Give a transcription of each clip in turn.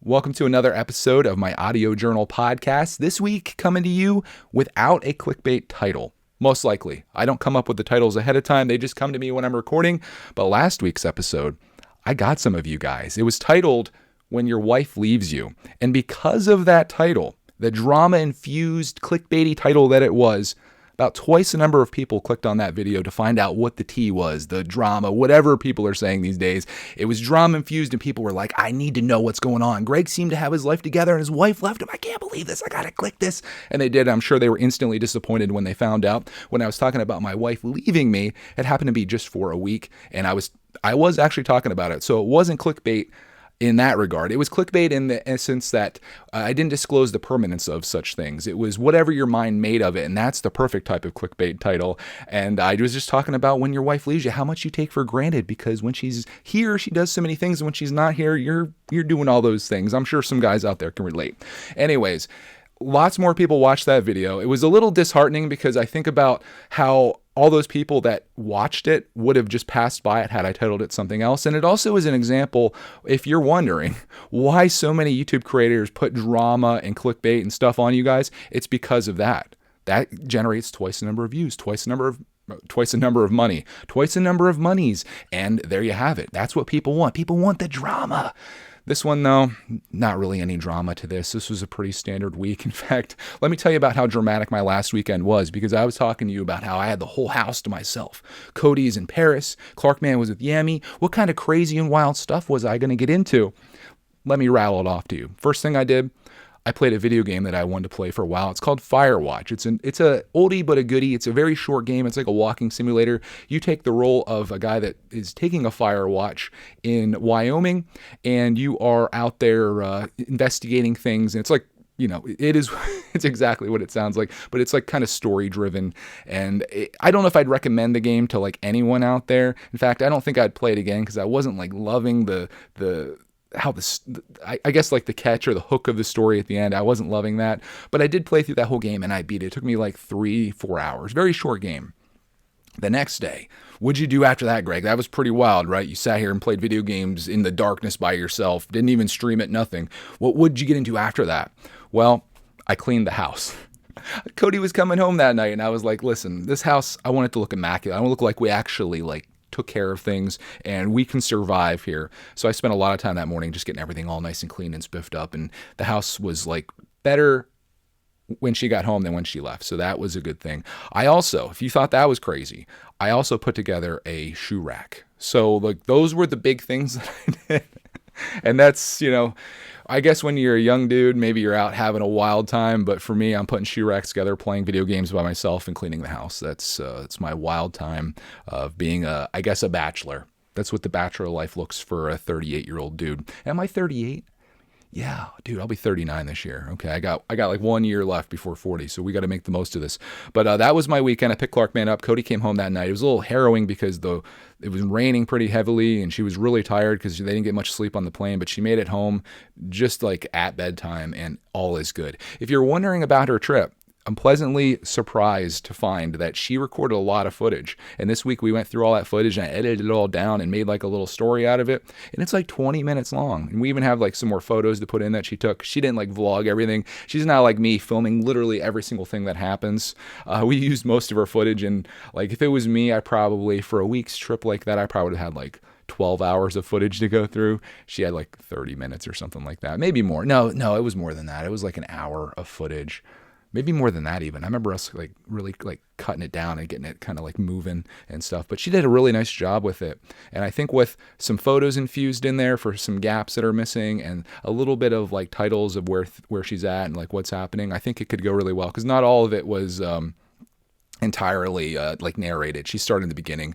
Welcome to another episode of my audio journal podcast. This week, coming to you without a clickbait title. Most likely. I don't come up with the titles ahead of time. They just come to me when I'm recording. But last week's episode, I got some of you guys. It was titled, When Your Wife Leaves You. And because of that title, the drama-infused clickbaity title that it was, about twice the number of people clicked on that video to find out what the tea was, the drama, whatever people are saying these days. It was drama-infused and people were like, I need to know what's going on. Greg seemed to have his life together and his wife left him. I can't believe this. I got to click this. And they did. I'm sure they were instantly disappointed when they found out. When I was talking about my wife leaving me, it happened to be just for a week. And I was actually talking about it. So it wasn't clickbait in that regard. It was clickbait in the essence that I didn't disclose the permanence of such things. It was whatever your mind made of it, and that's the perfect type of clickbait title. And I was just talking about when your wife leaves you, how much you take for granted, because when she's here, she does so many things, and when she's not here, you're doing all those things. I'm sure some guys out there can relate. Anyways, lots more people watched that video. It was a little disheartening because I think about how all those people that watched it would have just passed by it had I titled it something else. And it also is an example, if you're wondering why so many YouTube creators put drama and clickbait and stuff on you guys, it's because of that. That generates twice the number of views, twice the number of money, twice the number of monies. And there you have it. That's what people want. People want the drama. This one, though, not really any drama to this. This was a pretty standard week. In fact, let me tell you about how dramatic my last weekend was, because I was talking to you about how I had the whole house to myself. Cody's in Paris. Clarkman was with Yami. What kind of crazy and wild stuff was I going to get into? Let me rattle it off to you. First thing I did, I played a video game that I wanted to play for a while. It's called Firewatch. It's a oldie but a goodie. It's a very short game. It's like a walking simulator. You take the role of a guy that is taking a fire watch in Wyoming, and you are out there investigating things. And it's like, it's exactly what it sounds like, but it's like kind of story driven. And I don't know if I'd recommend the game to like anyone out there. In fact, I don't think I'd play it again because I wasn't like loving I guess like the catch or the hook of the story at the end. I wasn't loving that, but I did play through that whole game and I beat it. It took me like 3-4 hours. Very short game. The next day, what'd you do after that, Greg? That was pretty wild, right? You sat here and played video games in the darkness by yourself. Didn't even stream it, nothing. What would you get into after that? Well, I cleaned the house. Cody was coming home that night and I was like, listen, this house, I want it to look immaculate. I want to look like we actually took care of things and we can survive here. So I spent a lot of time that morning just getting everything all nice and clean and spiffed up. And the house was like better when she got home than when she left. So that was a good thing. I also, if you thought that was crazy, I also put together a shoe rack. So like those were the big things that I did. And that's, I guess when you're a young dude, maybe you're out having a wild time. But for me, I'm putting shoe racks together, playing video games by myself and cleaning the house. That's my wild time of being a bachelor. That's what the bachelor life looks for a 38-year-old dude. Am I 38? Yeah, dude, I'll be 39 this year. Okay, I got like 1 year left before 40, so we got to make the most of this. But that was my weekend. I picked Clarkman up. Cody came home that night. It was a little harrowing because it was raining pretty heavily, and she was really tired because they didn't get much sleep on the plane. But she made it home just like at bedtime, and all is good. If you're wondering about her trip, I'm pleasantly surprised to find that she recorded a lot of footage. And this week we went through all that footage and I edited it all down and made like a little story out of it. And it's like 20 minutes long. And we even have like some more photos to put in that she took. She didn't like vlog everything. She's not like me filming literally every single thing that happens. We used most of her footage. And like if it was me, I probably, for a week's trip like that, I probably would have had like 12 hours of footage to go through. She had like 30 minutes or something like that. Maybe more. No, it was more than that. It was like an hour of footage. Maybe more than that even. I remember us like really like cutting it down and getting it kind of like moving and stuff. But she did a really nice job with it. And I think with some photos infused in there for some gaps that are missing and a little bit of like titles of where she's at and like what's happening, I think it could go really well because not all of it was entirely like narrated. She started in the beginning.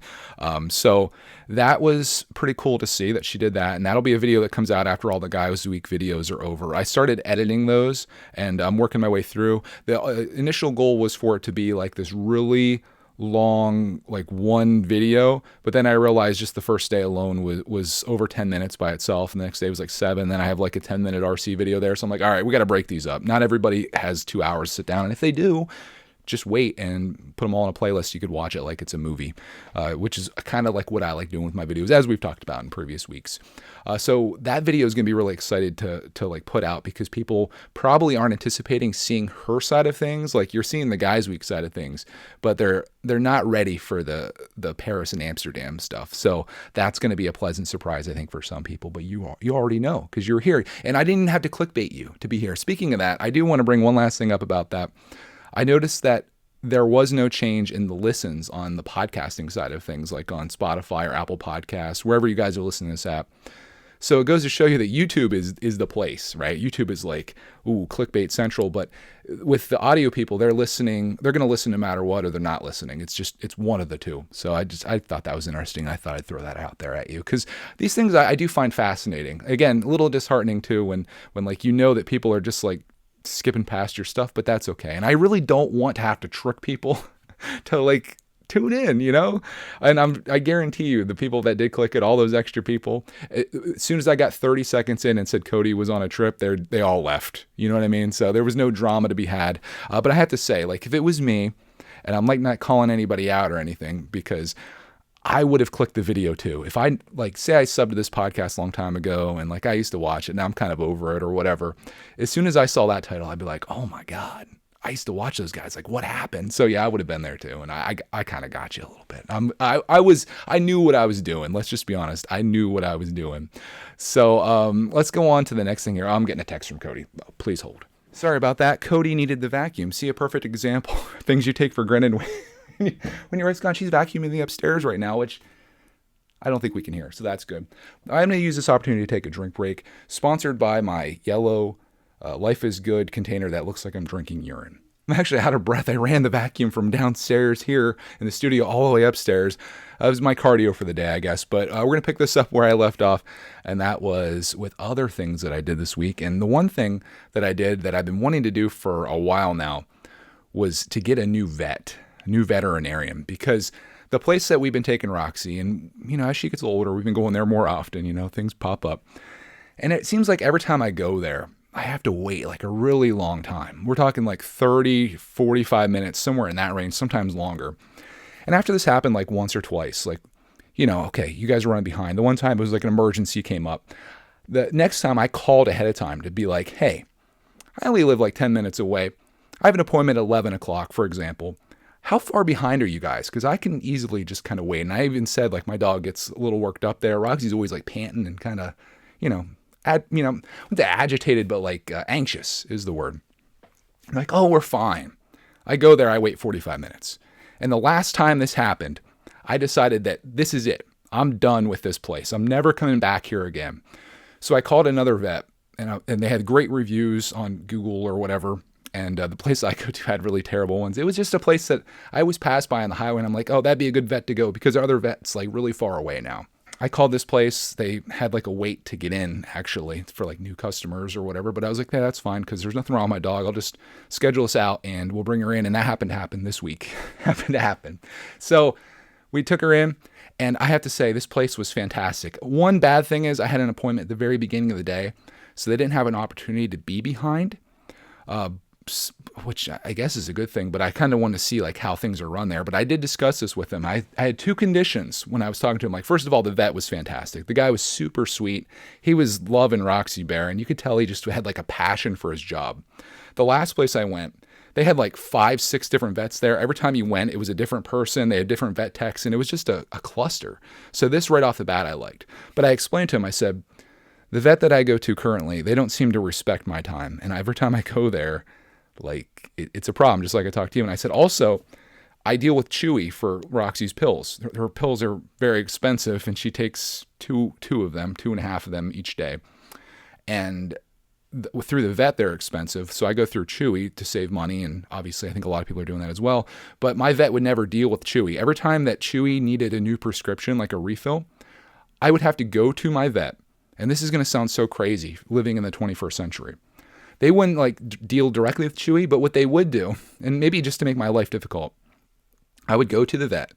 So that was pretty cool to see that she did that. And that'll be a video that comes out after all the Guys Week videos are over. I started editing those and I'm working my way through. The initial goal was for it to be like this really long, like one video. But then I realized just the first day alone was over 10 minutes by itself. And the next day was like 7. Then I have like a 10-minute RC video there. So I'm like, all right, we got to break these up. Not everybody has 2 hours to sit down. And if they do, just wait and put them all in a playlist. You could watch it like it's a movie, which is kind of like what I like doing with my videos, as we've talked about in previous weeks. So that video is going to be really excited to like put out, because people probably aren't anticipating seeing her side of things. Like, you're seeing the Guys Week side of things, but they're not ready for the Paris and Amsterdam stuff. So that's going to be a pleasant surprise, I think, for some people. But you already know, because you're here, and I didn't have to clickbait you to be here. Speaking of that, I do want to bring one last thing up about that. I noticed that there was no change in the listens on the podcasting side of things, like on Spotify or Apple Podcasts, wherever you guys are listening to this app. So it goes to show you that YouTube is the place, right? YouTube is like, ooh, clickbait central. But with the audio people, they're going to listen no matter what, or they're not listening. It's one of the two. So I thought that was interesting. I thought I'd throw that out there at you, because these things I do find fascinating. Again, a little disheartening too, when like, that people are just like skipping past your stuff, but that's okay. And I really don't want to have to trick people to like tune in, and I guarantee you, the people that did click it, all those extra people, as soon as I got 30 seconds in and said Cody was on a trip, they all left. You know what I mean? So there was no drama to be had. But I have to say, like, if it was me, and I'm like not calling anybody out or anything, because I would have clicked the video too. If I, like, say I subbed to this podcast a long time ago and like I used to watch it, now I'm kind of over it or whatever. As soon as I saw that title, I'd be like, oh my God, I used to watch those guys. Like, what happened? So yeah, I would have been there too. And I kind of got you a little bit. I knew what I was doing. Let's just be honest. I knew what I was doing. So let's go on to the next thing here. I'm getting a text from Cody. Oh, please hold. Sorry about that. Cody needed the vacuum. See, a perfect example. Things you take for granted when you're gone. She's vacuuming the upstairs right now, which I don't think we can hear. So that's good. I'm going to use this opportunity to take a drink break, sponsored by my yellow Life is Good container that looks like I'm drinking urine. I'm actually out of breath. I ran the vacuum from downstairs here in the studio all the way upstairs. That was my cardio for the day, I guess. But we're going to pick this up where I left off, and that was with other things that I did this week. And the one thing that I did that I've been wanting to do for a while now was to get a new veterinarian, because the place that we've been taking Roxy, and, as she gets older, we've been going there more often, things pop up. And it seems like every time I go there, I have to wait like a really long time. We're talking like 30, 45 minutes, somewhere in that range, sometimes longer. And after this happened like once or twice, like, okay, you guys are running behind. The one time it was like an emergency came up. The next time I called ahead of time to be like, hey, I only live like 10 minutes away. I have an appointment at 11 o'clock, for example. How far behind are you guys? Because I can easily just kind of wait. And I even said, like, my dog gets a little worked up there. Roxy's always like panting and kind of, agitated, but like anxious is the word. I'm like, oh, we're fine. I go there, I wait 45 minutes. And the last time this happened, I decided that this is it. I'm done with this place. I'm never coming back here again. So I called another vet, and they had great reviews on Google or whatever. And the place I go to had really terrible ones. It was just a place that I always pass by on the highway, and I'm like, oh, that'd be a good vet to go, because our other vet's like really far away now. I called this place. They had like a wait to get in, actually, for like new customers or whatever. But I was like, yeah, that's fine, because there's nothing wrong with my dog. I'll just schedule this out and we'll bring her in. And that happened to happen this week. So we took her in, and I have to say, this place was fantastic. One bad thing is I had an appointment at the very beginning of the day, so they didn't have an opportunity to be behind, which I guess is a good thing, but I kind of want to see like how things are run there. But I did discuss this with him. I had two conditions when I was talking to him. Like, first of all, the vet was fantastic. The guy was super sweet. He was loving Roxy Bear, and you could tell he just had like a passion for his job. The last place I went, they had like 5-6 different vets there. Every time you went, it was a different person. They had different vet techs, and it was just a cluster. So this right off the bat I liked. But I explained to him, I said, the vet that I go to currently, they don't seem to respect my time. And every time I go there, like, it's a problem, just like I talked to you. And I said, also, I deal with Chewy for Roxy's pills. Her pills are very expensive, and she takes two of them, 2.5 of them each day. And through the vet, they're expensive. So I go through Chewy to save money. And obviously, I think a lot of people are doing that as well. But my vet would never deal with Chewy. Every time that Chewy needed a new prescription, like a refill, I would have to go to my vet. And this is going to sound so crazy, living in the 21st century. They wouldn't like deal directly with Chewy, but what they would do, and maybe just to make my life difficult, I would go to the vet.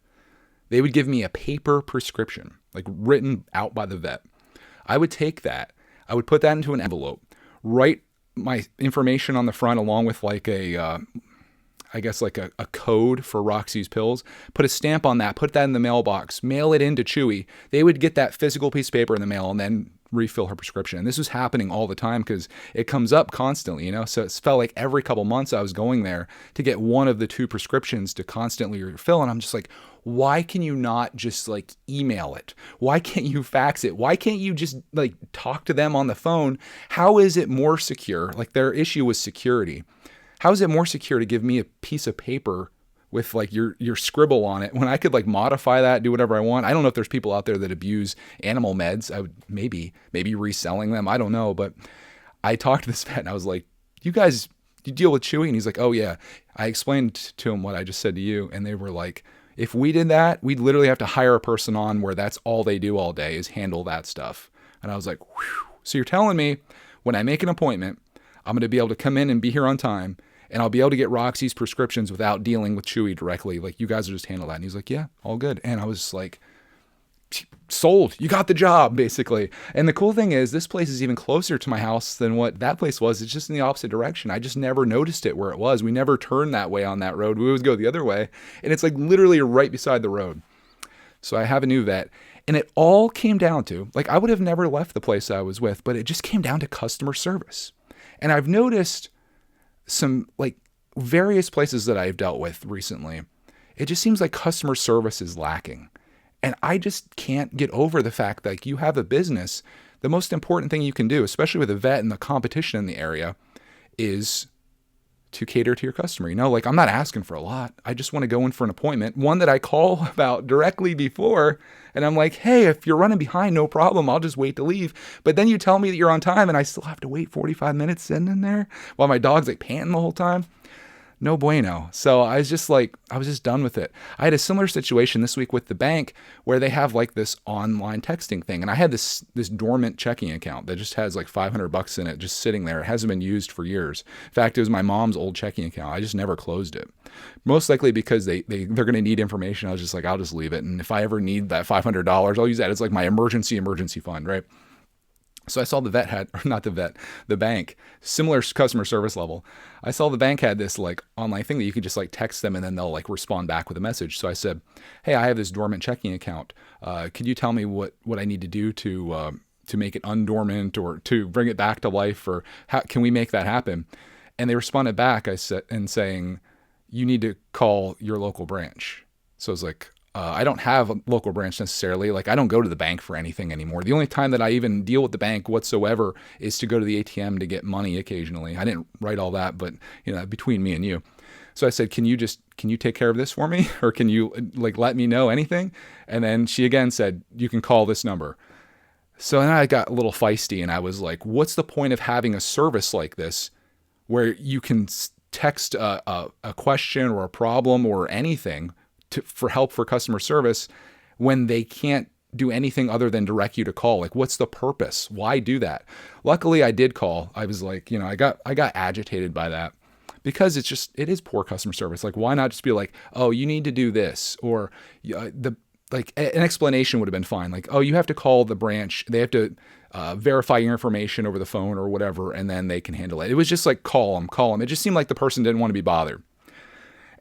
They would give me a paper prescription, like written out by the vet. I would take that. I would put that into an envelope, write my information on the front along with like a I guess like a code for Roxy's pills, put a stamp on that, put that in the mailbox, mail it into Chewy. They would get that physical piece of paper in the mail and then refill her prescription. And this was happening all the time because it comes up constantly, So it felt like every couple months I was going there to get one of the two prescriptions to constantly refill. And I'm just like, why can you not just like email it? Why can't you fax it? Why can't you just like talk to them on the phone? How is it more secure? Like their issue was security. How is it more secure to give me a piece of paper with like your scribble on it when I could like modify that, do whatever I want? I don't know if there's people out there that abuse animal meds. I would maybe reselling them. I don't know. But I talked to this vet and I was like, you deal with Chewy? And he's like, oh yeah. I explained to him what I just said to you. And they were like, if we did that, we'd literally have to hire a person on where that's all they do all day is handle that stuff. And I was like, whew. So you're telling me when I make an appointment, I'm going to be able to come in and be here on time, and I'll be able to get Roxy's prescriptions without dealing with Chewy directly. Like, you guys will just handle that. And he's like, yeah, all good. And I was like, sold. You got the job, basically. And the cool thing is this place is even closer to my house than what that place was. It's just in the opposite direction. I just never noticed it where it was. We never turned that way on that road. We always go the other way. And it's like literally right beside the road. So I have a new vet. And it all came down to, like, I would have never left the place I was with, but it just came down to customer service. And I've noticed some like various places that I've dealt with recently, it just seems like customer service is lacking. And I just can't get over the fact that like, you have a business. The most important thing you can do, especially with a vet and the competition in the area, is to cater to your customer. Like I'm not asking for a lot. I just want to go in for an appointment, one that I call about directly before. And I'm like, hey, if you're running behind, no problem. I'll just wait to leave. But then you tell me that you're on time and I still have to wait 45 minutes sitting in there while my dog's like panting the whole time. No bueno. So I was just done with it. I had a similar situation this week with the bank where they have like this online texting thing. And I had this dormant checking account that just has like $500 in it just sitting there. It hasn't been used for years. In fact, it was my mom's old checking account. I just never closed it. Most likely because they're going to need information. I was just like, I'll just leave it. And if I ever need that $500, I'll use that. It's like my emergency fund, right? So I saw the bank, similar customer service level. I saw the bank had this like online thing that you could just like text them and then they'll like respond back with a message. So I said, hey, I have this dormant checking account. Could you tell me what I need to do to make it undormant or to bring it back to life, or how can we make that happen? And they responded back, saying, you need to call your local branch. So I was like, I don't have a local branch necessarily. Like I don't go to the bank for anything anymore. The only time that I even deal with the bank whatsoever is to go to the ATM to get money occasionally. I didn't write all that, but between me and you. So I said, can you take care of this for me? Or can you like let me know anything? And then she again said, you can call this number. So then I got a little feisty and I was like, what's the point of having a service like this where you can text a question or a problem or anything for help for customer service when they can't do anything other than direct you to call? Like, what's the purpose? Why do that? Luckily I did call. I was like, I got agitated by that because it is poor customer service. Like, why not just be like, oh, you need to do this, or an explanation would have been fine. Like, oh, you have to call the branch. They have to verify your information over the phone or whatever, and then they can handle it. It was just like, call them. It just seemed like the person didn't want to be bothered.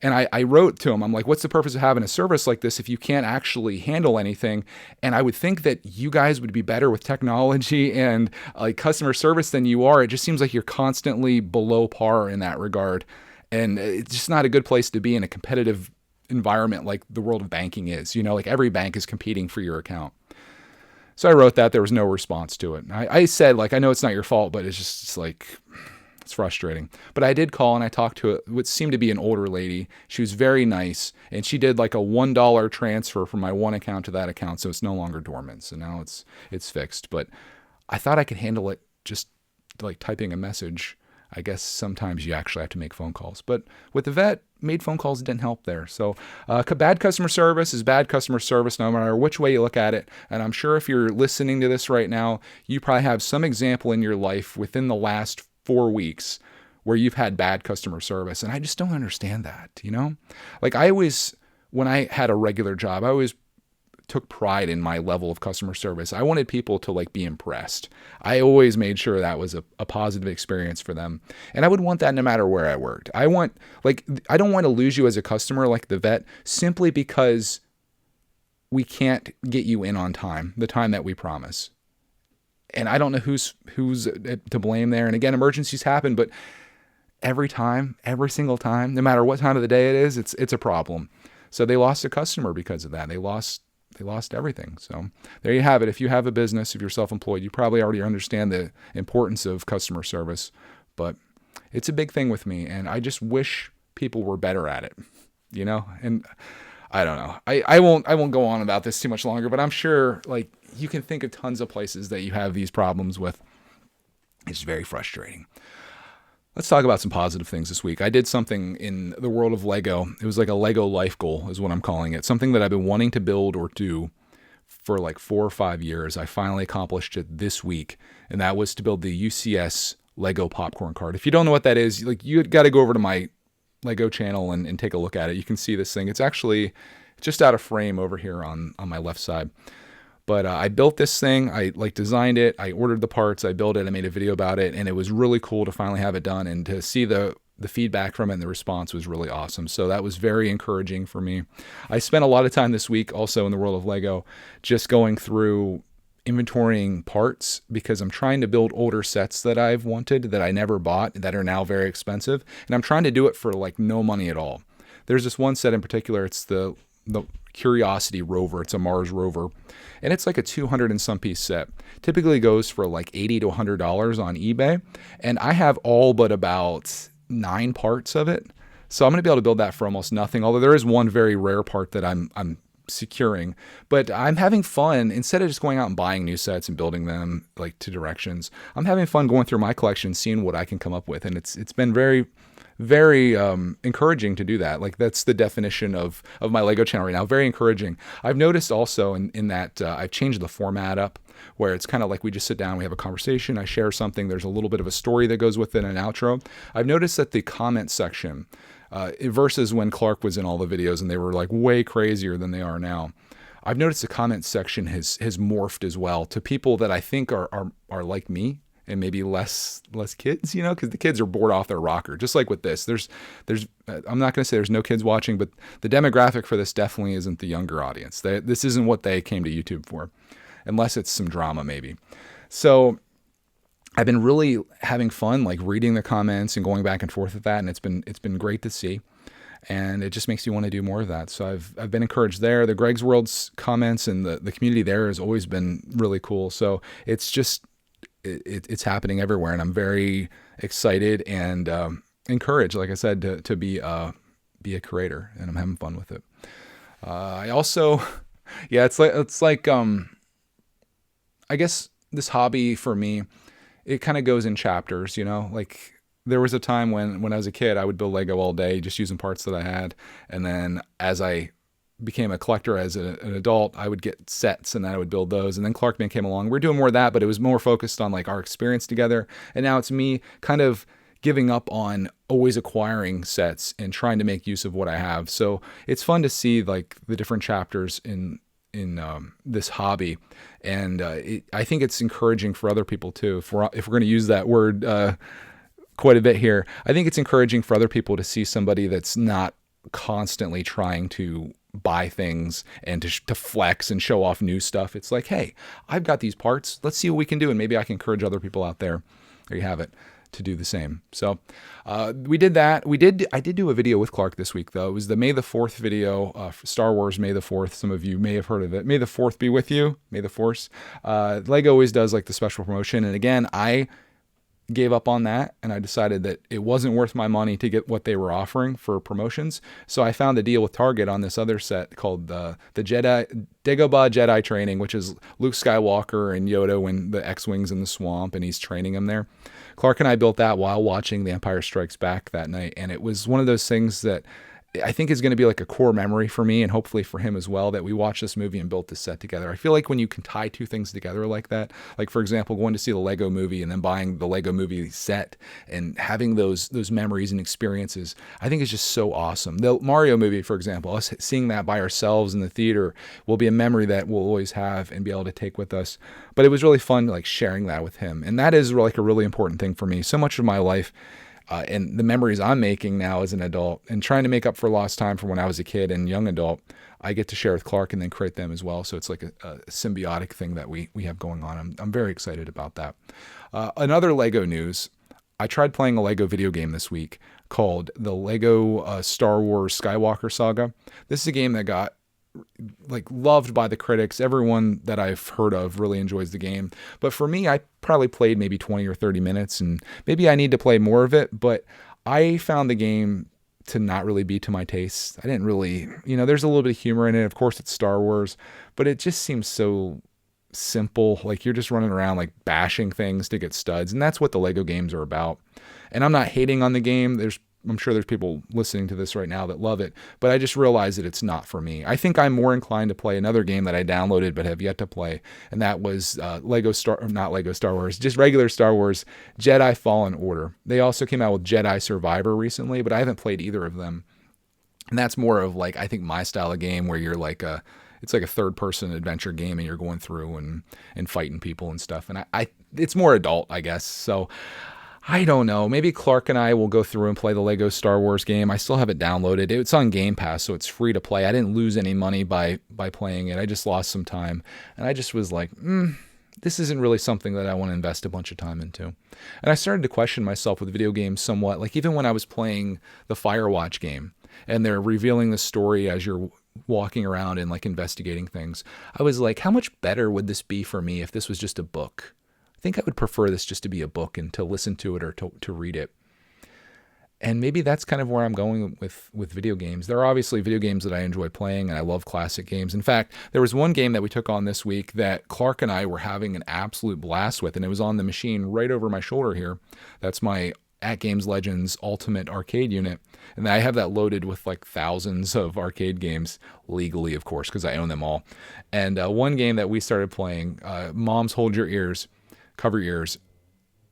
And I wrote to him, I'm like, what's the purpose of having a service like this if you can't actually handle anything? And I would think that you guys would be better with technology and like customer service than you are. It just seems like you're constantly below par in that regard. And it's just not a good place to be in a competitive environment like the world of banking is. Like every bank is competing for your account. So I wrote that. There was no response to it. I said, like, I know it's not your fault, but it's like... it's frustrating. But I did call and I talked to what seemed to be an older lady. She was very nice, and she did like a $1 transfer from my one account to that account, so it's no longer dormant. So now it's fixed. But I thought I could handle it just like typing a message. I guess sometimes you actually have to make phone calls. But with the vet, made phone calls didn't help there. So bad customer service is bad customer service no matter which way you look at it. And I'm sure if you're listening to this right now, you probably have some example in your life within the last 4 weeks where you've had bad customer service. And I just don't understand that, Like when I had a regular job, I always took pride in my level of customer service. I wanted people to like be impressed. I always made sure that was a positive experience for them. And I would want that no matter where I worked. I don't want to lose you as a customer like the vet simply because we can't get you in on time, the time that we promise. And I don't know who's to blame there. And again, emergencies happen, but every single time, no matter what time of the day it is, it's a problem. So they lost a customer because of that. They lost everything. So there you have it. If you have a business, if you're self-employed, you probably already understand the importance of customer service, but it's a big thing with me. And I just wish people were better at it, and I don't know. I won't go on about this too much longer, but I'm sure like you can think of tons of places that you have these problems with. It's very frustrating. Let's talk about some positive things this week. I did something in the world of Lego. It was like a Lego life goal is what I'm calling it. Something that I've been wanting to build or do for like 4 or 5 years. I finally accomplished it this week, and that was to build the UCS Lego popcorn cart. If you don't know what that is, like you got to go over to my Lego channel and take a look at it. You can see this thing. It's actually just out of frame over here on my left side. But I built this thing. I designed it. I ordered the parts. I built it. I made a video about it, and it was really cool to finally have it done and to see the feedback from it and the response was really awesome. So that was very encouraging for me. I spent a lot of time this week also in the world of Lego just going through inventorying parts because I'm trying to build older sets that I've wanted that I never bought that are now very expensive, and I'm trying to do it for like no money at all. There's this one set in particular. It's the Curiosity rover. It's a Mars rover, and it's like a 200 and some piece set. Typically goes for like $80 to $100 on eBay, and I have all but about 9 parts of it. So I'm going to be able to build that for almost nothing. Although there is one very rare part that I'm securing, but I'm having fun. Instead of just going out and buying new sets and building them like to directions, I'm having fun going through my collection, seeing what I can come up with, and it's been very encouraging to do that. Like that's the definition of my Lego channel right now. Very encouraging. I've noticed also in that I've changed the format up where it's kind of like we just sit down, we have a conversation, I share something, there's a little bit of a story that goes with it, an outro. I've noticed that the comment section versus when Clark was in all the videos and they were like way crazier than they are now. I've noticed the comment section has morphed as well to people that I think are like me, and maybe less kids, because the kids are bored off their rocker. Just like with this, there's I'm not going to say there's no kids watching, but the demographic for this definitely isn't the younger audience. This isn't what they came to YouTube for, unless it's some drama maybe. So I've been really having fun, like reading the comments and going back and forth with that, and it's been great to see. And it just makes you want to do more of that. So I've been encouraged there. The Greg's World's comments and the community there has always been really cool. So it's just it's happening everywhere, and I'm very excited and encouraged, like I said, to be a creator, and I'm having fun with it. I also, it's like I guess this hobby for me, it kind of goes in chapters, like there was a time when I was a kid, I would build Lego all day, just using parts that I had, and then as I became a collector as an adult, I would get sets and then I would build those. And then Clarkman came along. We're doing more of that, but it was more focused on like our experience together. And now it's me kind of giving up on always acquiring sets and trying to make use of what I have. So it's fun to see like the different chapters in this hobby. And I think it's encouraging for other people too. If we're going to use that word quite a bit here, I think it's encouraging for other people to see somebody that's not constantly trying to buy things and to flex and show off new stuff. It's like, hey, I've got these parts. Let's see what we can do. And maybe I can encourage other people out there. There you have it, to do the same. So we did that. I did do a video with Clark this week, though. It was the May the 4th video, Star Wars May the 4th. Some of you may have heard of it. May the 4th be with you. May the Force. Lego always does like the special promotion. And again, I gave up on that, and I decided that it wasn't worth my money to get what they were offering for promotions. So I found a deal with Target on this other set called the Dagobah Jedi Training, which is Luke Skywalker and Yoda when the X-Wing's in the swamp and he's training them there. Clark and I built that while watching The Empire Strikes Back that night, and it was one of those things that I think is going to be like a core memory for me and hopefully for him as well, that we watched this movie and built this set together. I feel like when you can tie two things together like that, like for example, going to see the Lego movie and then buying the Lego movie set and having those memories and experiences, I think is just so awesome. The Mario movie, for example, us seeing that by ourselves in the theater will be a memory that we'll always have and be able to take with us. But it was really fun like sharing that with him. And that is like a really important thing for me. So much of my life and the memories I'm making now as an adult and trying to make up for lost time from when I was a kid and young adult, I get to share with Clark and then create them as well. So it's like a symbiotic thing that we have going on. I'm very excited about that. Another Lego news, I tried playing a Lego video game this week called the Lego Star Wars Skywalker Saga. This is a game that got like loved by the critics. Everyone that I've heard of really enjoys the game. But for me, I probably played maybe 20 or 30 minutes and maybe I need to play more of it. But I found the game to not really be to my taste. I didn't really, there's a little bit of humor in it. Of course, it's Star Wars, but it just seems so simple. Like you're just running around like bashing things to get studs. And that's what the Lego games are about. And I'm not hating on the game. I'm sure there's people listening to this right now that love it, but I just realized that it's not for me. I think I'm more inclined to play another game that I downloaded but have yet to play, and that was not Lego Star Wars, just regular Star Wars Jedi Fallen Order. They also came out with Jedi Survivor recently, but I haven't played either of them. And that's more of like, I think my style of game where you're like it's like a third person adventure game and you're going through and fighting people and stuff. And it's more adult, I guess. So I don't know. Maybe Clark and I will go through and play the Lego Star Wars game. I still have it downloaded. It's on Game Pass, so it's free to play. I didn't lose any money by playing it. I just lost some time. And I just was like, this isn't really something that I want to invest a bunch of time into. And I started to question myself with video games somewhat. Like even when I was playing the Firewatch game and they're revealing the story as you're walking around and like investigating things, I was like, how much better would this be for me if this was just a book? I think I would prefer this just to be a book and to listen to it or to read it. And maybe that's kind of where I'm going with video games. There are obviously video games that I enjoy playing, and I love classic games. In fact, there was one game that we took on this week that Clark and I were having an absolute blast with, and it was on the machine right over my shoulder here. That's my At Games Legends Ultimate Arcade unit. And I have that loaded with like thousands of arcade games, legally, of course, because I own them all. And one game that we started playing, Moms Hold Your Ears, Cover Your Ears,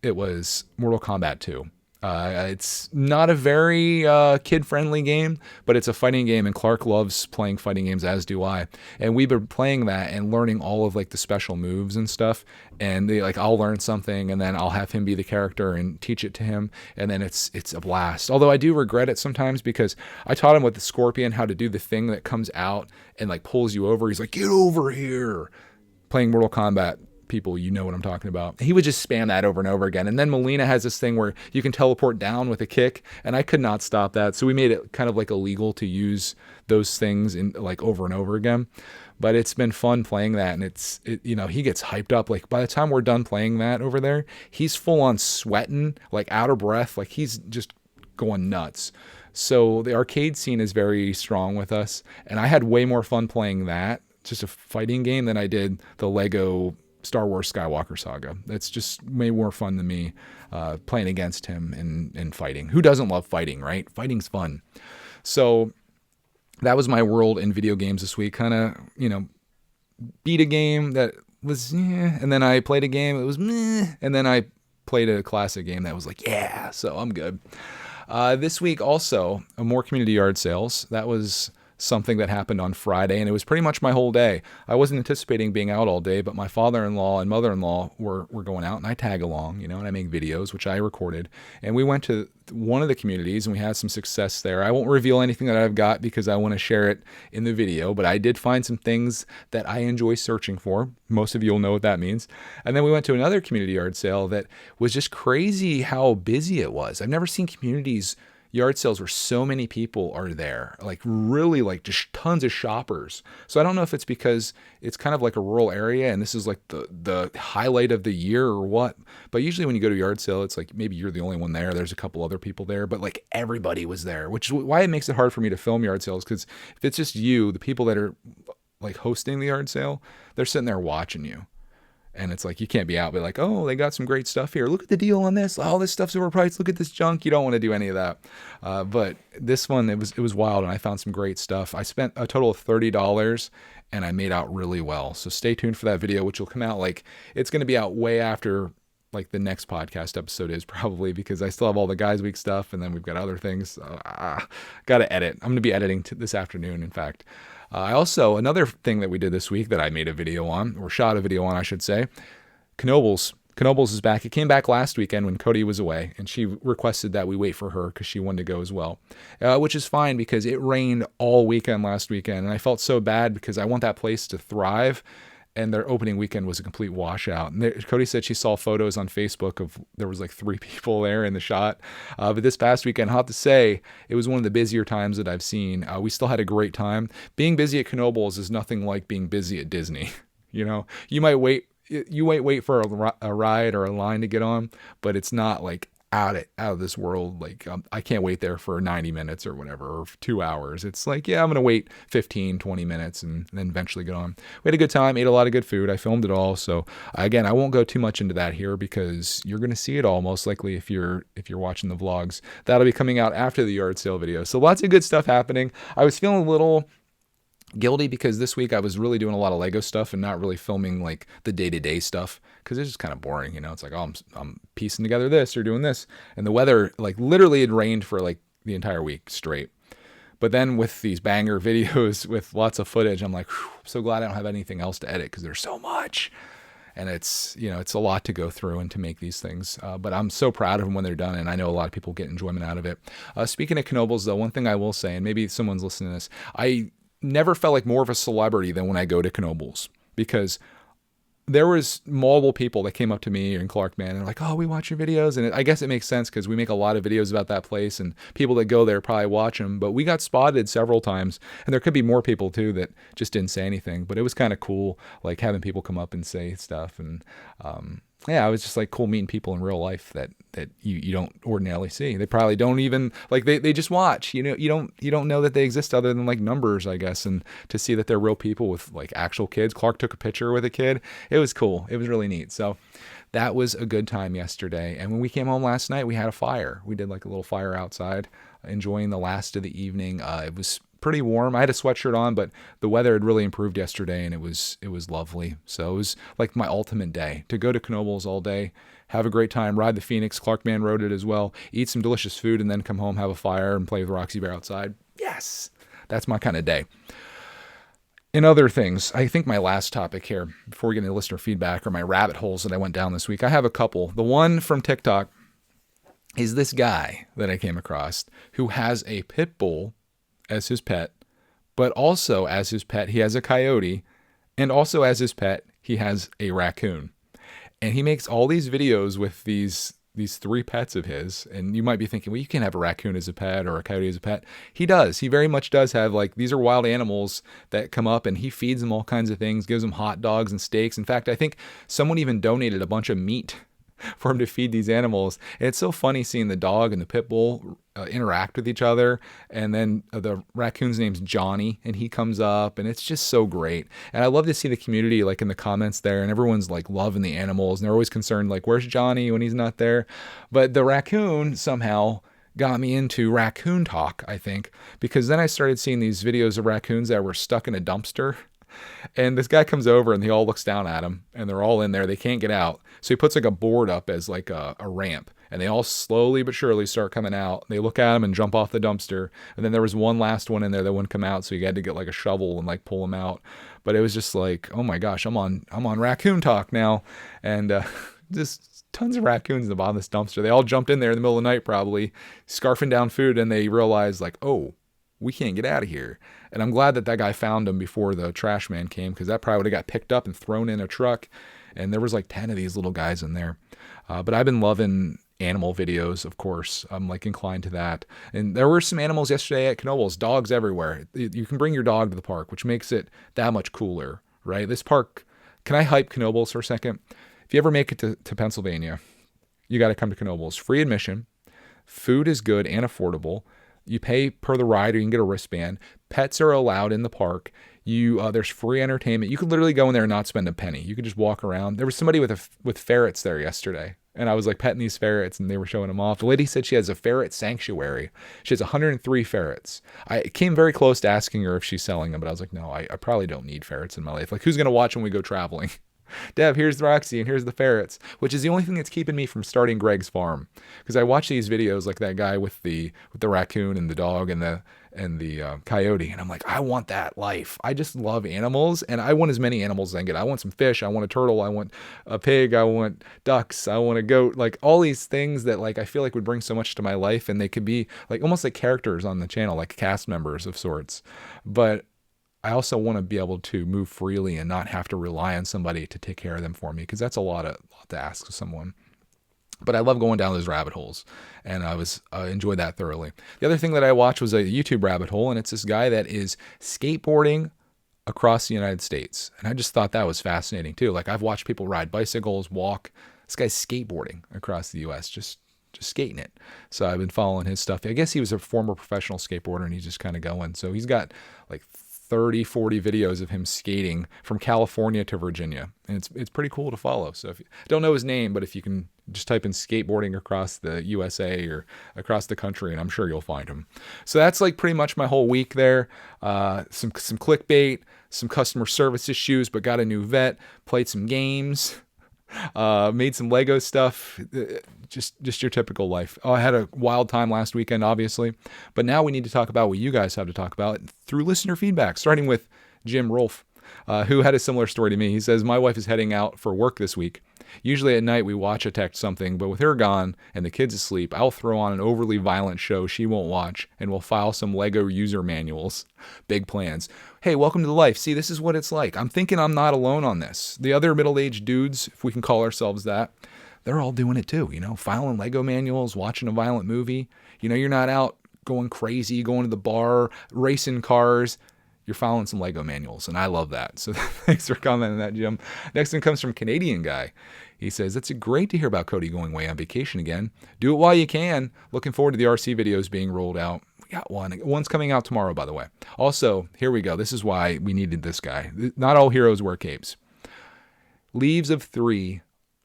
it was Mortal Kombat 2. It's not a very kid-friendly game, but it's a fighting game, and Clark loves playing fighting games, as do I. And we've been playing that and learning all of like the special moves and stuff. And I'll learn something, and then I'll have him be the character and teach it to him, and then it's a blast. Although I do regret it sometimes because I taught him with the Scorpion how to do the thing that comes out and like pulls you over. He's like, "Get over here!" Playing Mortal Kombat. People, you know what I'm talking about. He would just spam that over and over again. And then Melina has this thing where you can teleport down with a kick, and I could not stop that. So we made it kind of like illegal to use those things in like over and over again. But it's been fun playing that, and he gets hyped up. Like by the time we're done playing that over there, he's full on sweating, like out of breath, like he's just going nuts. So the arcade scene is very strong with us, and I had way more fun playing that, just a fighting game, than I did the Lego Star Wars Skywalker Saga. It's just way more fun than me playing against him and fighting. Who doesn't love fighting, right? Fighting's fun. So that was my world in video games this week. Kind of, beat a game that was, and then I played a game that was, and then I played a classic game that was like, yeah, so I'm good. This week also, more community yard sales. That was something that happened on Friday, and it was pretty much my whole day. I wasn't anticipating being out all day, but my father-in-law and mother-in-law were going out, and I tag along, and I make videos, which I recorded. And we went to one of the communities, and we had some success there. I won't reveal anything that I've got because I want to share it in the video, but I did find some things that I enjoy searching for. Most of you will know what that means. And then we went to another community yard sale that was just crazy how busy it was. I've never seen communities yard sales where so many people are there, like really like just tons of shoppers. So I don't know if it's because it's kind of like a rural area and this is like the highlight of the year or what, but usually when you go to a yard sale, it's like maybe you're the only one there. There's a couple other people there, but like everybody was there, which is why it makes it hard for me to film yard sales. Because if it's just you, the people that are like hosting the yard sale, they're sitting there watching you. And it's like, you can't be out, but like, oh, they got some great stuff here. Look at the deal on this. All this stuff's overpriced. Look at this junk. You don't want to do any of that. But this one, it was wild, and I found some great stuff. I spent a total of $30, and I made out really well. So stay tuned for that video, which will come out like, it's going to be out way after like the next podcast episode is probably, because I still have all the Guys Week stuff, and then we've got other things. So, got to edit. I'm going to be editing this afternoon, in fact. I also, another thing that we did this week that I made a video on, or shot a video on, I should say, Knoebels. Knoebels is back. It came back last weekend when Cody was away, and she requested that we wait for her because she wanted to go as well, which is fine because it rained all weekend last weekend, and I felt so bad because I want that place to thrive, and their opening weekend was a complete washout. And Cody said she saw photos on Facebook of there was like 3 people there in the shot. But this past weekend, I have to say, it was one of the busier times that I've seen. We still had a great time. Being busy at Knoebels is nothing like being busy at Disney. You know, you might wait for a ride or a line to get on, but it's not like out of this world. Like, I can't wait there for 90 minutes or whatever, or 2 hours. It's like, yeah, I'm going to wait 15, 20 minutes and then eventually get on. We had a good time, ate a lot of good food. I filmed it all. So again, I won't go too much into that here because you're going to see it all most likely if you're watching the vlogs. That'll be coming out after the yard sale video. So lots of good stuff happening. I was feeling a little guilty because this week I was really doing a lot of Lego stuff and not really filming like the day-to-day stuff because it's just kind of boring, you know. It's like, oh, I'm piecing together this or doing this, and the weather, like, literally it rained for like the entire week straight. But then with these banger videos with lots of footage, I'm like, I'm so glad I don't have anything else to edit because there's so much, and it's, you know, it's a lot to go through and to make these things. But I'm so proud of them when they're done, and I know a lot of people get enjoyment out of it. Speaking of Knoebels, though, one thing I will say, and maybe someone's listening to this, I never felt like more of a celebrity than when I go to Knoebels, because there was multiple people that came up to me and Clark, man, and like, oh, we watch your videos. And I guess it makes sense because we make a lot of videos about that place, and people that go there probably watch them. But we got spotted several times, and there could be more people too that just didn't say anything. But it was kind of cool, like having people come up and say stuff. And yeah, it was just like cool meeting people in real life that you don't ordinarily see. They probably don't even, like, they just watch, you know, you don't know that they exist other than like numbers, I guess. And to see that they're real people with like actual kids. Clark took a picture with a kid. It was cool. It was really neat. So that was a good time yesterday. And when we came home last night, we had a fire. We did like a little fire outside, enjoying the last of the evening. It was pretty warm. I had a sweatshirt on, but the weather had really improved yesterday, and it was lovely. So it was like my ultimate day to go to Knoebels all day, have a great time, ride the Phoenix. Clarkman rode it as well, eat some delicious food, and then come home, have a fire, and play with Roxy Bear outside. Yes, that's my kind of day. In other things, I think my last topic here, before we get into listener feedback or my rabbit holes that I went down this week, I have a couple. The one from TikTok is this guy that I came across who has a pit bull as his pet, but also as his pet he has a coyote, and also as his pet he has a raccoon. And he makes all these videos with these 3 pets of his. And you might be thinking, well, you can't have a raccoon as a pet or a coyote as a pet. He does. He very much does have, like, these are wild animals that come up, and he feeds them all kinds of things, gives them hot dogs and steaks. In fact, I think someone even donated a bunch of meat for him to feed these animals. And it's so funny seeing the dog and the pit bull interact with each other. And then the raccoon's name's Johnny, and he comes up, and it's just so great. And I love to see the community like in the comments there, and everyone's like loving the animals, and they're always concerned like, where's Johnny when he's not there? But the raccoon somehow got me into raccoon talk, I think, because then I started seeing these videos of raccoons that were stuck in a dumpster. And this guy comes over, and he all looks down at him, and they're all in there. They can't get out. So he puts like a board up as like a ramp, and they all slowly but surely start coming out. They look at him and jump off the dumpster. And then there was one last one in there that wouldn't come out. So he had to get like a shovel and like pull him out. But it was just like, oh my gosh, I'm on raccoon talk now. And just tons of raccoons in the bottom of this dumpster. They all jumped in there in the middle of the night, probably scarfing down food. And they realized like, oh, we can't get out of here. And I'm glad that guy found them before the trash man came, because that probably would have got picked up and thrown in a truck. And there was like 10 of these little guys in there. But I've been loving animal videos, of course. I'm like inclined to that. And there were some animals yesterday at Knoebels, dogs everywhere. You can bring your dog to the park, which makes it that much cooler, right? This park, can I hype Knoebels for a second? If you ever make it to Pennsylvania, you got to come to Knoebels. Free admission. Food is good and affordable. You pay per the ride, or you can get a wristband. Pets are allowed in the park. There's free entertainment. You could literally go in there and not spend a penny. You could just walk around. There was somebody with ferrets there yesterday, and I was like petting these ferrets, and they were showing them off. The lady said she has a ferret sanctuary. She has 103 ferrets. I came very close to asking her if she's selling them, but I was like, no, I probably don't need ferrets in my life. Like, who's gonna watch when we go traveling? Deb, here's Roxy, and here's the ferrets, which is the only thing that's keeping me from starting Greg's farm. Because I watch these videos like that guy with the raccoon and the dog and the coyote, and I'm like, I want that life. I just love animals, and I want as many animals as I can get. I want some fish, I want a turtle, I want a pig, I want ducks, I want a goat, like all these things that like I feel like would bring so much to my life, and they could be like almost like characters on the channel, like cast members of sorts. But I also want to be able to move freely and not have to rely on somebody to take care of them for me, because that's a lot to ask of someone. But I love going down those rabbit holes, and I enjoyed that thoroughly. The other thing that I watched was a YouTube rabbit hole, and it's this guy that is skateboarding across the United States. And I just thought that was fascinating too. Like, I've watched people ride bicycles, walk. This guy's skateboarding across the US, just skating it. So I've been following his stuff. I guess he was a former professional skateboarder, and he's just kind of going. So he's got like 30, 40 videos of him skating from California to Virginia. And it's pretty cool to follow. So if you don't know his name, but if you can just type in skateboarding across the USA or across the country, and I'm sure you'll find him. So that's like pretty much my whole week there. Some clickbait, some customer service issues, but got a new vet, played some games, made some Lego stuff. Just your typical life. Oh, I had a wild time last weekend, obviously. But now we need to talk about what you guys have to talk about through listener feedback, starting with Jim Rolfe, who had a similar story to me. He says, my wife is heading out for work this week. Usually at night we watch a text something, but with her gone and the kids asleep, I'll throw on an overly violent show she won't watch, and we'll file some Lego user manuals. Big plans. Hey, welcome to the life. See, this is what it's like. I'm thinking I'm not alone on this. The other middle-aged dudes, if we can call ourselves that, they're all doing it too, filing Lego manuals, watching a violent movie. You're not out going crazy, going to the bar, racing cars. You're filing some Lego manuals, and I love that. So thanks for commenting on that, Jim. Next one comes from Canadian Guy. He says, it's great to hear about Cody going away on vacation again. Do it while you can. Looking forward to the RC videos being rolled out. We got one. One's coming out tomorrow, by the way. Also, here we go. This is why we needed this guy. Not all heroes wear capes. Leaves of 3.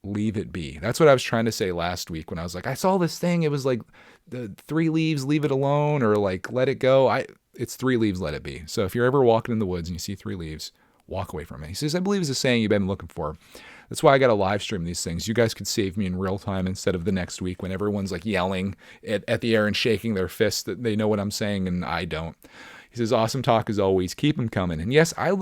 Leave it be. That's what I was trying to say last week when I was like, I saw this thing. It was like the 3 leaves, leave it alone, or like let it go. It's 3 leaves, let it be. So if you're ever walking in the woods and you see 3 leaves, walk away from it. He says, I believe it's a saying you've been looking for. That's why I got to live stream these things. You guys could save me in real time instead of the next week when everyone's like yelling at the air and shaking their fists that they know what I'm saying and I don't. He says, awesome talk as always. Keep them coming. And yes, I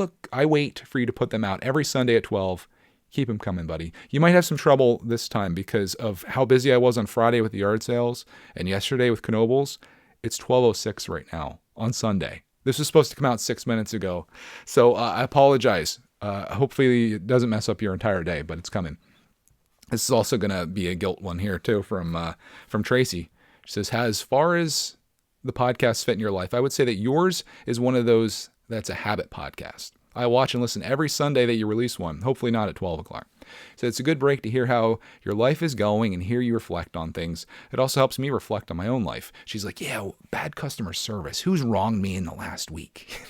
wait for you to put them out every Sunday at 12. Keep them coming, buddy. You might have some trouble this time because of how busy I was on Friday with the yard sales and yesterday with Knoebels. It's 12:06 right now on Sunday. This was supposed to come out 6 minutes ago. So I apologize. Hopefully it doesn't mess up your entire day, but it's coming. This is also going to be a guilt one here too from Tracy. She says, as far as the podcast fit in your life, I would say that yours is one of those that's a habit podcast. I watch and listen every Sunday that you release one, hopefully not at 12 o'clock. So it's a good break to hear how your life is going and hear you reflect on things. It also helps me reflect on my own life. She's like, yeah, bad customer service. Who's wronged me in the last week?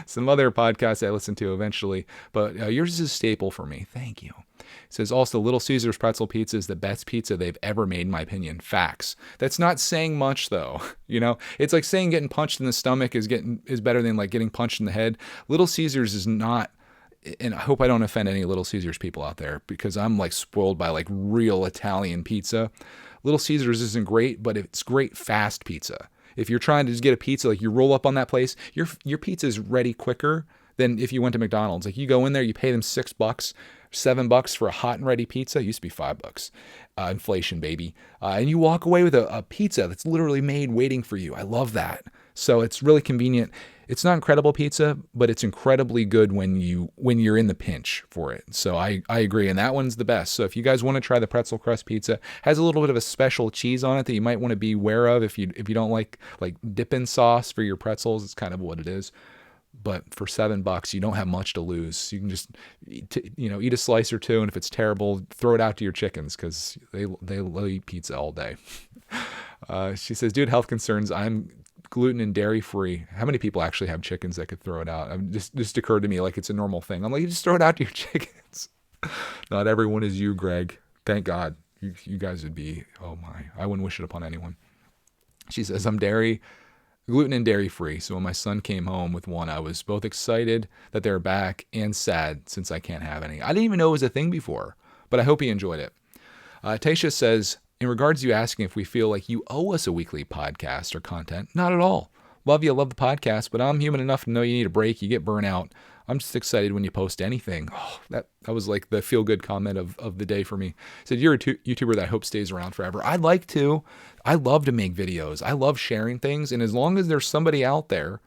Some other podcasts I listen to eventually, but yours is a staple for me. Thank you. It says also Little Caesars pretzel pizza is the best pizza they've ever made, in my opinion. Facts. That's not saying much though. It's like saying getting punched in the stomach is better than like getting punched in the head. Little Caesars is not, and I hope I don't offend any Little Caesars people out there because I'm like spoiled by like real Italian pizza. Little Caesars isn't great, but it's great fast pizza. If you're trying to just get a pizza, like you roll up on that place, your pizza is ready quicker than if you went to McDonald's. Like you go in there, you pay them $6, $7 for a hot and ready pizza. It used to be $5. Inflation, baby. And you walk away with a pizza that's literally made waiting for you. I love that. So it's really convenient. It's not incredible pizza, but it's incredibly good when you're in the pinch for it. So I agree, and that one's the best. So if you guys want to try the pretzel crust pizza, has a little bit of a special cheese on it that you might want to be aware of if you don't like dipping sauce for your pretzels. It's kind of what it is. But for $7, you don't have much to lose. You can just eat a slice or two, and if it's terrible, throw it out to your chickens because they eat pizza all day. She says, due to health concerns, I'm gluten and dairy free. How many people actually have chickens that could throw it out? Just occurred to me like it's a normal thing. I'm like, you just throw it out to your chickens. Not everyone is you, Greg. Thank God. You guys would be, oh my, I wouldn't wish it upon anyone. She says, I'm gluten and dairy free. So when my son came home with one, I was both excited that they're back and sad since I can't have any. I didn't even know it was a thing before, but I hope he enjoyed it. Tasha says, in regards to you asking if we feel like you owe us a weekly podcast or content, not at all. Love you, love the podcast, but I'm human enough to know you need a break. You get burnt out. I'm just excited when you post anything. Oh, that was like the feel-good comment of the day for me. Said, you're a YouTuber that I hope stays around forever. I'd like to. I love to make videos. I love sharing things. And as long as there's somebody out there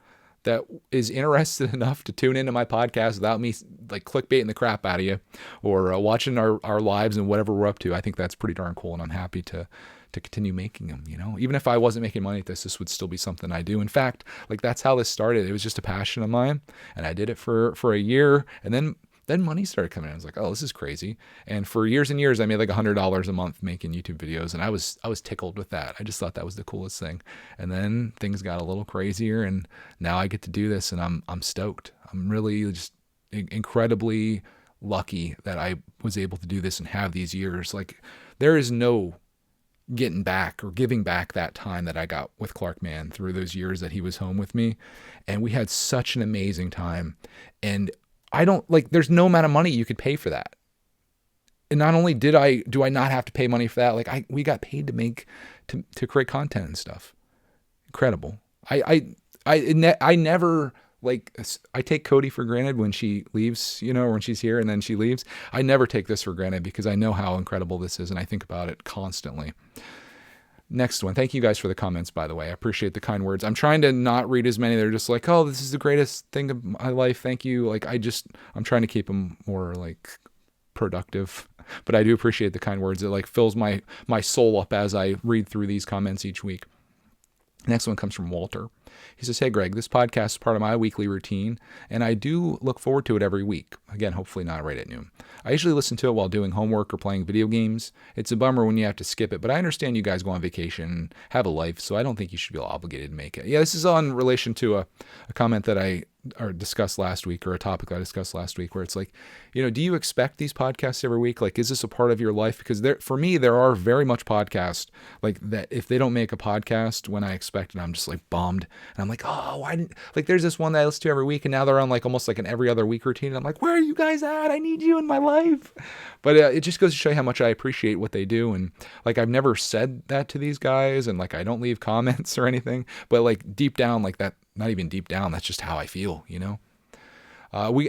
that is interested enough to tune into my podcast without me like clickbaiting the crap out of you or watching our lives and whatever we're up to, I think that's pretty darn cool. And I'm happy to continue making them, Even if I wasn't making money at this would still be something I do. In fact, like that's how this started. It was just a passion of mine, and I did it for a year, and then money started coming in. I was like, oh, this is crazy. And for years and years, I made like $100 a month making YouTube videos, and I was tickled with that. I just thought that was the coolest thing. And then things got a little crazier, and now I get to do this, and I'm stoked. I'm really just incredibly lucky that I was able to do this and have these years. Like there is no getting back or giving back that time that I got with Clark Mann through those years that he was home with me. And we had such an amazing time. And there's no amount of money you could pay for that. And not only do I not have to pay money for that, like we got paid to create content and stuff. Incredible. I never, like, I take Cody for granted when she leaves, or when she's here and then she leaves. I never take this for granted because I know how incredible this is and I think about it constantly. Next one. Thank you guys for the comments, by the way. I appreciate the kind words. I'm trying to not read as many. They're just like, oh, this is the greatest thing of my life. Thank you. Like, I'm trying to keep them more like productive, but I do appreciate the kind words. It like fills my soul up as I read through these comments each week. Next one comes from Walter. He says, hey, Greg, this podcast is part of my weekly routine, and I do look forward to it every week. Again, hopefully not right at noon. I usually listen to it while doing homework or playing video games. It's a bummer when you have to skip it, but I understand you guys go on vacation and have a life, so I don't think you should feel obligated to make it. Yeah, this is on relation to a comment that I discussed last week, or a topic I discussed last week, where it's like, do you expect these podcasts every week? Like, is this a part of your life? Because for me, there are very much podcasts like that. If they don't make a podcast when I expect it, I'm just like bummed. And I'm like, oh, why didn't, like, there's this one that I listen to every week, and now they're on like almost like an every other week routine. And I'm like, where are you guys at? I need you in my life. But it just goes to show you how much I appreciate what they do. And like, I've never said that to these guys, and like, I don't leave comments or anything, but like deep down, like that, not even deep down, that's just how I feel,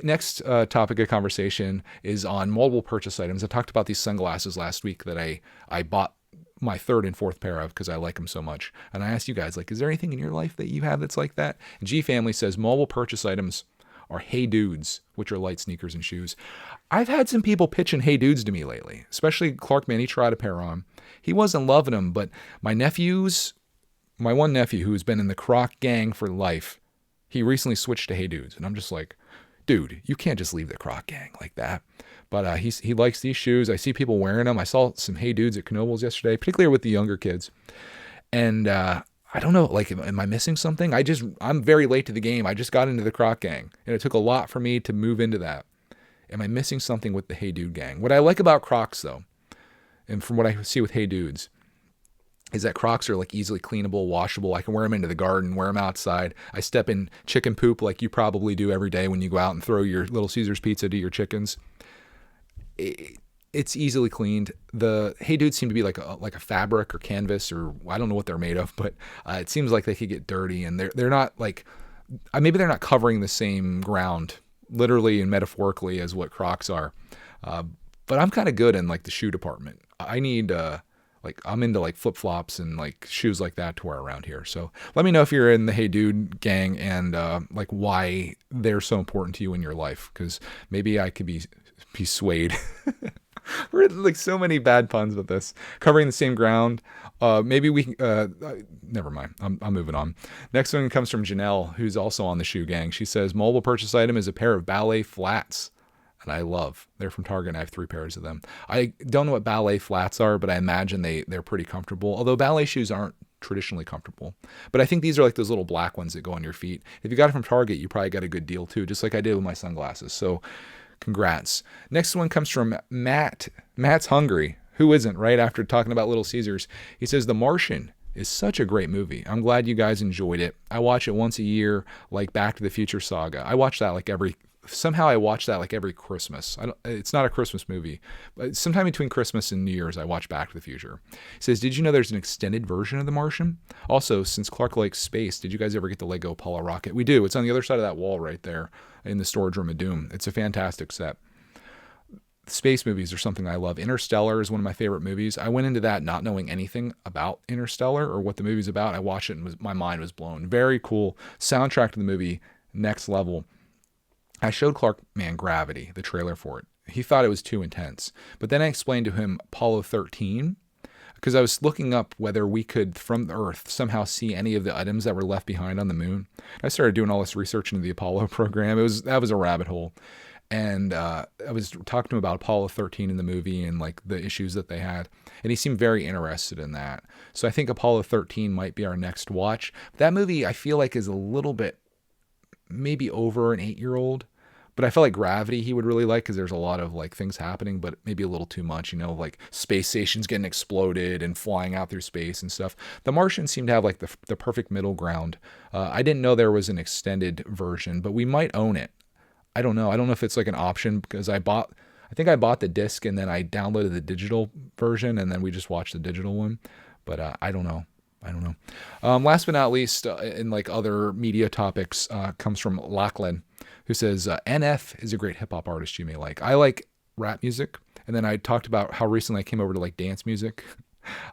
Next topic of conversation is on multiple purchase items. I talked about these sunglasses last week that I bought my third and fourth pair of because I like them so much. And I asked you guys, like, is there anything in your life that you have that's like that? And G Family says multiple purchase items are Hey Dudes, which are light sneakers and shoes. I've had some people pitching Hey Dudes to me lately, especially Clark Mann. He tried a pair on. He wasn't loving them, but my one nephew who's been in the Croc gang for life, he recently switched to Hey Dudes. And I'm just like, dude, you can't just leave the Croc gang like that. But he likes these shoes. I see people wearing them. I saw some Hey Dudes at Knoebels yesterday, particularly with the younger kids. And I don't know, like, am I missing something? I'm very late to the game. I just got into the Croc gang, and it took a lot for me to move into that. Am I missing something with the Hey Dude gang? What I like about Crocs, though, and from what I see with Hey Dudes, is that Crocs are like easily cleanable, washable. I can wear them into the garden, wear them outside. I step in chicken poop like you probably do every day when you go out and throw your Little Caesars pizza to your chickens. It's easily cleaned. The Hey Dudes seem to be like a fabric or canvas, or I don't know what they're made of, but it seems like they could get dirty, and they're not like, maybe they're not covering the same ground literally and metaphorically as what Crocs are. But I'm kind of good in like the shoe department. I need I'm into like flip-flops and like shoes like that to wear around here. So let me know if you're in the Hey Dude gang and like why they're so important to you in your life, because maybe I could be swayed. We're like so many bad puns with this. Covering the same ground. Maybe we never mind. I'm moving on. Next one comes from Janelle, who's also on the shoe gang. She says, mobile purchase item is a pair of ballet flats. And I love. They're from Target, and I have 3 pairs of them. I don't know what ballet flats are, but I imagine they're pretty comfortable. Although ballet shoes aren't traditionally comfortable. But I think these are like those little black ones that go on your feet. If you got it from Target, you probably got a good deal too, just like I did with my sunglasses. So congrats. Next one comes from Matt. Matt's hungry. Who isn't, right? After talking about Little Caesars. He says, The Martian is such a great movie. I'm glad you guys enjoyed it. I watch it once a year, like Back to the Future saga. I watch that like every Christmas. It's not a Christmas movie, but sometime between Christmas and New Year's, I watch Back to the Future. He says, did you know there's an extended version of The Martian? Also, since Clark likes space, did you guys ever get the Lego Apollo rocket? We do. It's on the other side of that wall right there in the storage room of Doom. It's a fantastic set. Space movies are something I love. Interstellar is one of my favorite movies. I went into that not knowing anything about Interstellar or what the movie's about. I watched it and my mind was blown. Very cool. Soundtrack to the movie, next level. I showed Clark, Gravity, the trailer for it. He thought it was too intense. But then I explained to him Apollo 13, because I was looking up whether we could, from the Earth, somehow see any of the items that were left behind on the moon. I started doing all this research into the Apollo program. That was a rabbit hole. And I was talking to him about Apollo 13 in the movie and like the issues that they had. And he seemed very interested in that. So I think Apollo 13 might be our next watch. That movie, I feel like, is a little bit maybe over an 8-year-old. But I felt like Gravity he would really like, because there's a lot of like things happening, but maybe a little too much, like space stations getting exploded and flying out through space and stuff. The Martian seemed to have like the perfect middle ground. I didn't know there was an extended version, but we might own it. I don't know. I don't know if it's like an option, because I think I bought the disc and then I downloaded the digital version and then we just watched the digital one. But I don't know. Last but not least, in like other media topics, comes from Lachlan, who says, NF is a great hip hop artist you may like. I like rap music. And then I talked about how recently I came over to like dance music.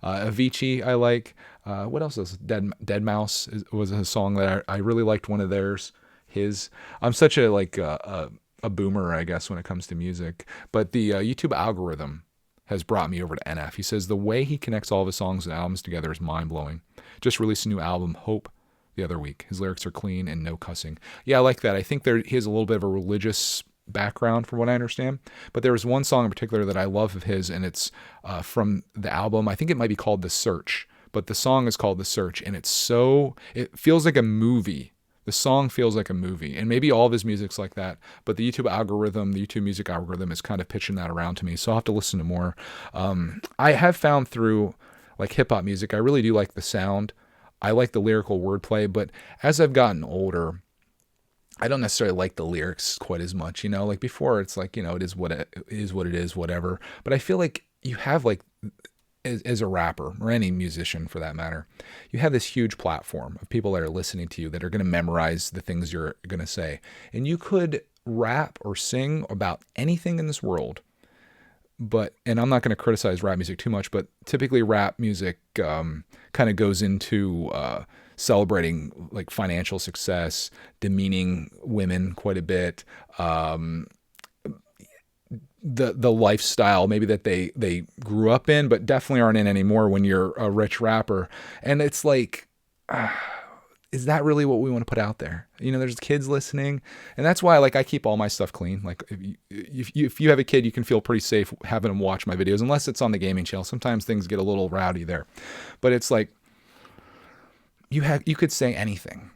Avicii I like. What else is Dead Mouse was a song that I really liked, one of theirs. I'm such a boomer, I guess, when it comes to music. But the YouTube algorithm has brought me over to NF. He says the way he connects all of his songs and albums together is mind-blowing. Just released a new album, Hope, the other week. His lyrics are clean and no cussing. Yeah, I like that. I think he has a little bit of a religious background from what I understand. But there was one song in particular that I love of his, and it's from the album. I think it might be called The Search. But the song is called The Search, and it feels like a movie. The song feels like a movie, and maybe all of his music's like that, but the YouTube music algorithm is kind of pitching that around to me, so I'll have to listen to more. I have found through like hip hop music, I really do like the sound. I like the lyrical wordplay, but as I've gotten older, I don't necessarily like the lyrics quite as much, like before it's like, it is what it is, whatever. But I feel like you have like, as a rapper or any musician for that matter, you have this huge platform of people that are listening to you that are going to memorize the things you're going to say. And you could rap or sing about anything in this world. And I'm not going to criticize rap music too much, but typically rap music kind of goes into celebrating like financial success, demeaning women quite a bit, the lifestyle maybe that they grew up in, but definitely aren't in anymore when you're a rich rapper. And it's like, is that really what we want to put out there? There's kids listening, and that's why I keep all my stuff clean. Like if you have a kid, you can feel pretty safe having them watch my videos, unless it's on the gaming channel. Sometimes things get a little rowdy there, but it's like you could say anything.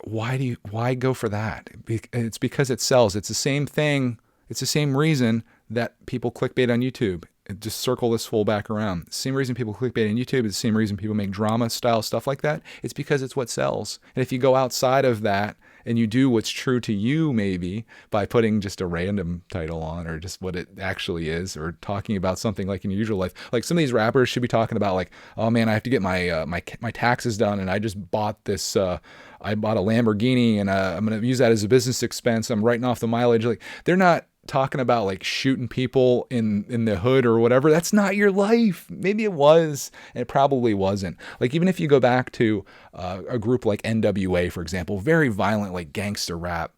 Why go for that? It's because it sells. It's the same thing. It's the same reason that people clickbait on YouTube. Just circle this full back around. Same reason people clickbait on YouTube is the same reason people make drama style stuff like that. It's because it's what sells. And if you go outside of that and you do what's true to you, maybe by putting just a random title on or just what it actually is, or talking about something like in your usual life, like some of these rappers should be talking about like, oh man, I have to get my my taxes done, and I just bought this. I bought a Lamborghini, and I'm going to use that as a business expense. I'm writing off the mileage. Like they're not talking about like shooting people in the hood or whatever. That's not your life. Maybe it was, and it probably wasn't. Like even if you go back to a group like NWA, for example, very violent, like gangster rap,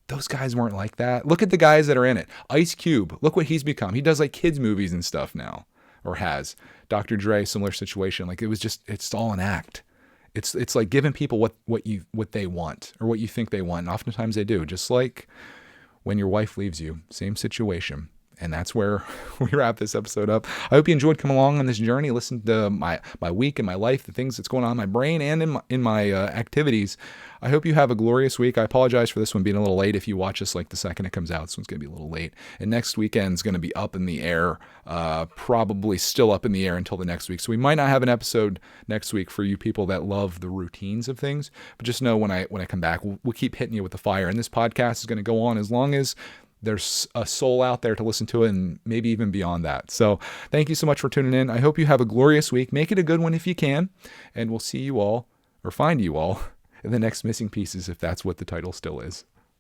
those guys weren't like that. Look at the guys that are in it. Ice Cube, look what he's become. He does like kids movies and stuff now, or has. Dr. Dre, similar situation. Like it's all an act. It's like giving people what they want, or what you think they want, and oftentimes they do. Just like when your wife leaves you, same situation. And that's where we wrap this episode up. I hope you enjoyed coming along on this journey, listen to my week and my life, the things that's going on in my brain and in my activities. I hope you have a glorious week. I apologize for this one being a little late. If you watch this like the second it comes out, this one's going to be a little late. And next weekend's going to be up in the air, probably still up in the air until the next week. So we might not have an episode next week for you people that love the routines of things. But just know when I come back, we'll keep hitting you with the fire. And this podcast is going to go on as long as there's a soul out there to listen to it, and maybe even beyond that. So thank you so much for tuning in. I hope you have a glorious week. Make it a good one if you can. And we'll see you all, or find you all, in the next Missing Pieces, if that's what the title still is.